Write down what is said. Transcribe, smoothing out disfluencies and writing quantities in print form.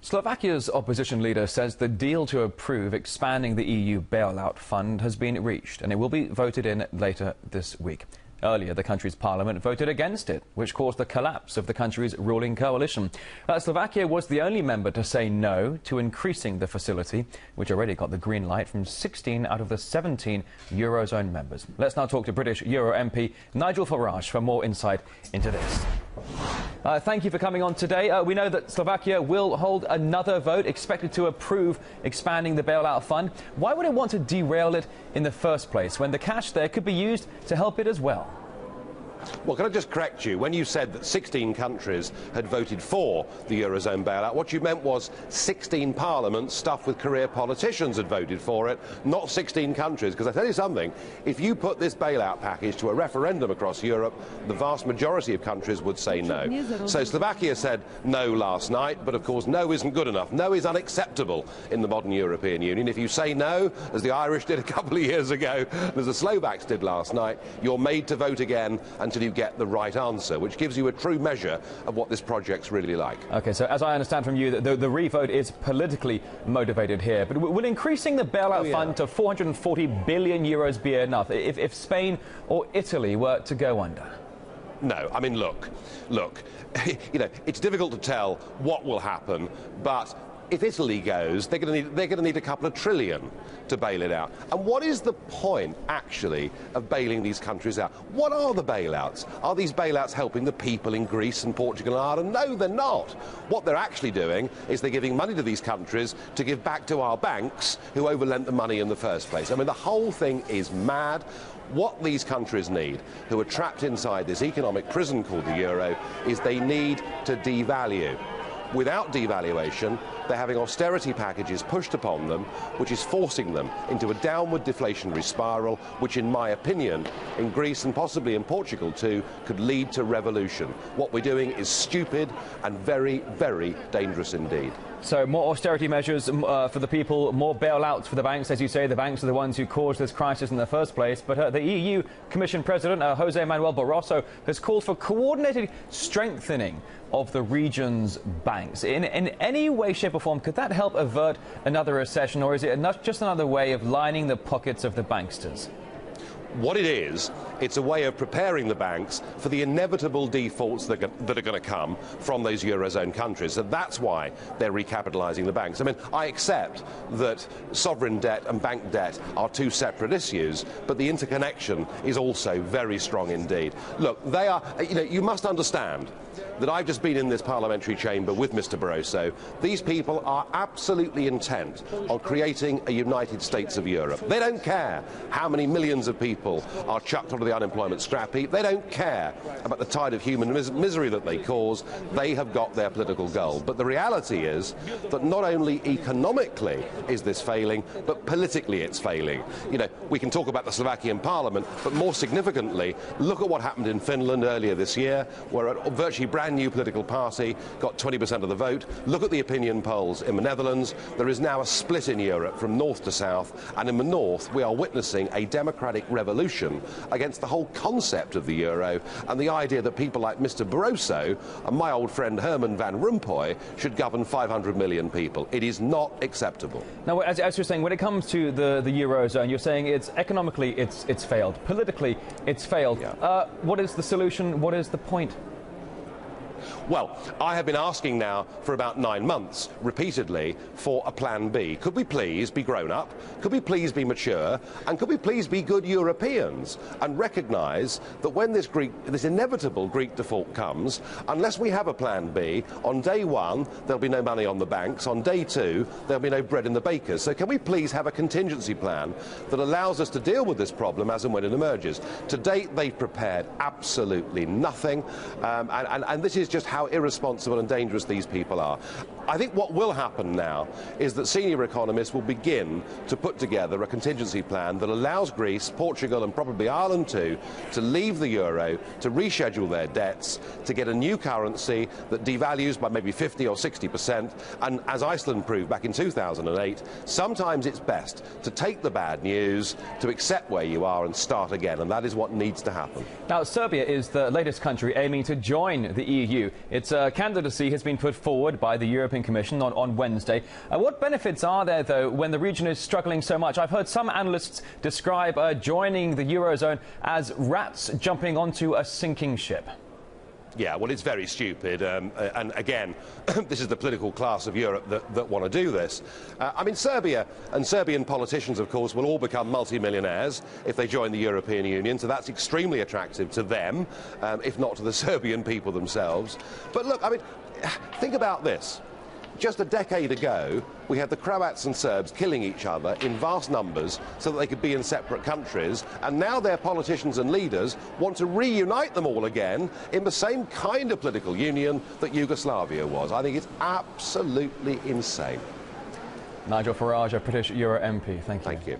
Slovakia's opposition leader says the deal to approve expanding the EU bailout fund has been reached and it will be voted in later this week. Earlier, the country's parliament voted against it, which caused the collapse of the country's ruling coalition. Slovakia was the only member to say no to increasing the facility, which already got the green light from 16 out of the 17 Eurozone members. Let's now talk to British Euro MP Nigel Farage for more insight into this. Thank you for coming on today. We know that Slovakia will hold another vote expected to approve expanding the bailout fund. Why would it want to derail it in the first place when the cash there could be used to help it as well? Well, can I just correct you? When you said that 16 countries had voted for the Eurozone bailout, what you meant was 16 parliaments stuffed with career politicians had voted for it, not 16 countries. Because I tell you something, if you put this bailout package to a referendum across Europe, the vast majority of countries would say no. So Slovakia said no last night, but of course no isn't good enough. No is unacceptable in the modern European Union. If you say no, as the Irish did a couple of years ago, and as the Slovaks did last night, you're made to vote again until you get the right answer, which gives you a true measure of what this project's really like. OK, so as I understand from you, the re-vote is politically motivated here. But will increasing the bailout fund to 440 billion euros be enough if Spain or Italy were to go under? No, I mean, look, you know, it's difficult to tell what will happen, but if Italy goes, they're going to need a couple of trillion to bail it out. And what is the point, actually, of bailing these countries out? What are the bailouts? Are these bailouts helping the people in Greece and Portugal and Ireland? No, they're not. What they're actually doing is they're giving money to these countries to give back to our banks who overlent the money in the first place. I mean, the whole thing is mad. What these countries need, who are trapped inside this economic prison called the euro, is they need to devalue. Without devaluation, they're having austerity packages pushed upon them, which is forcing them into a downward deflationary spiral, which, in my opinion, in Greece and possibly in Portugal too, could lead to revolution. What we're doing is stupid and very, very dangerous indeed. So more austerity measures for the people, more bailouts for the banks. As you say, the banks are the ones who caused this crisis in the first place. But the EU Commission President, José Manuel Barroso, has called for coordinated strengthening of the region's banks. In any way, shape or form, could that help avert another recession, or is it just another way of lining the pockets of the banksters? What it is, it's a way of preparing the banks for the inevitable defaults that are going to come from those Eurozone countries. And that's why they're recapitalising the banks. I mean, I accept that sovereign debt and bank debt are two separate issues, but the interconnection is also very strong indeed. Look, they are, you know, you must understand that I've just been in this parliamentary chamber with Mr. Barroso. These people are absolutely intent on creating a United States of Europe. They don't care how many millions of people are chucked onto the unemployment scrap heap. They don't care about the tide of human misery that they cause. They have got their political goal. But the reality is that not only economically is this failing, but politically it's failing. You know, we can talk about the Slovakian parliament, but more significantly, look at what happened in Finland earlier this year, where a virtually brand new political party got 20% of the vote. Look at the opinion polls in the Netherlands. There is now a split in Europe from north to south, and in the north we are witnessing a democratic revolution against the whole concept of the euro and the idea that people like Mr. Barroso and my old friend Herman Van Rompuy should govern 500 million people. It is not acceptable. Now, as you're saying, when it comes to the eurozone, you're saying it's economically it's failed, politically it's failed. Yeah. What is the solution? What is the point? Well, I have been asking now for about 9 months, repeatedly, for a plan B. Could we please be grown up? Could we please be mature? And could we please be good Europeans and recognise that when this inevitable Greek default comes, unless we have a plan B, on day one there'll be no money on the banks, on day two there'll be no bread in the bakers. So can we please have a contingency plan that allows us to deal with this problem as and when it emerges? To date, they've prepared absolutely nothing, and this is just how irresponsible and dangerous these people are. I think what will happen now is that senior economists will begin to put together a contingency plan that allows Greece, Portugal and probably Ireland too to leave the euro, to reschedule their debts, to get a new currency that devalues by maybe 50 or 60%. And as Iceland proved back in 2008, sometimes it's best to take the bad news, to accept where you are and start again, and that is what needs to happen. Now, Serbia is the latest country aiming to join the EU. EU. Its candidacy has been put forward by the European Commission on Wednesday. What benefits are there, though, when the region is struggling so much? I've heard some analysts describe joining the Eurozone as rats jumping onto a sinking ship. Yeah, well, it's very stupid. And again, this is the political class of Europe that want to do this. I mean, Serbia and Serbian politicians, of course, will all become multimillionaires if they join the European Union. So that's extremely attractive to them, if not to the Serbian people themselves. But look, I mean, think about this. Just a decade ago, we had the Croats and Serbs killing each other in vast numbers so that they could be in separate countries, and now their politicians and leaders want to reunite them all again in the same kind of political union that Yugoslavia was. I think it's absolutely insane. Nigel Farage, a British Euro MP. Thank you. Thank you.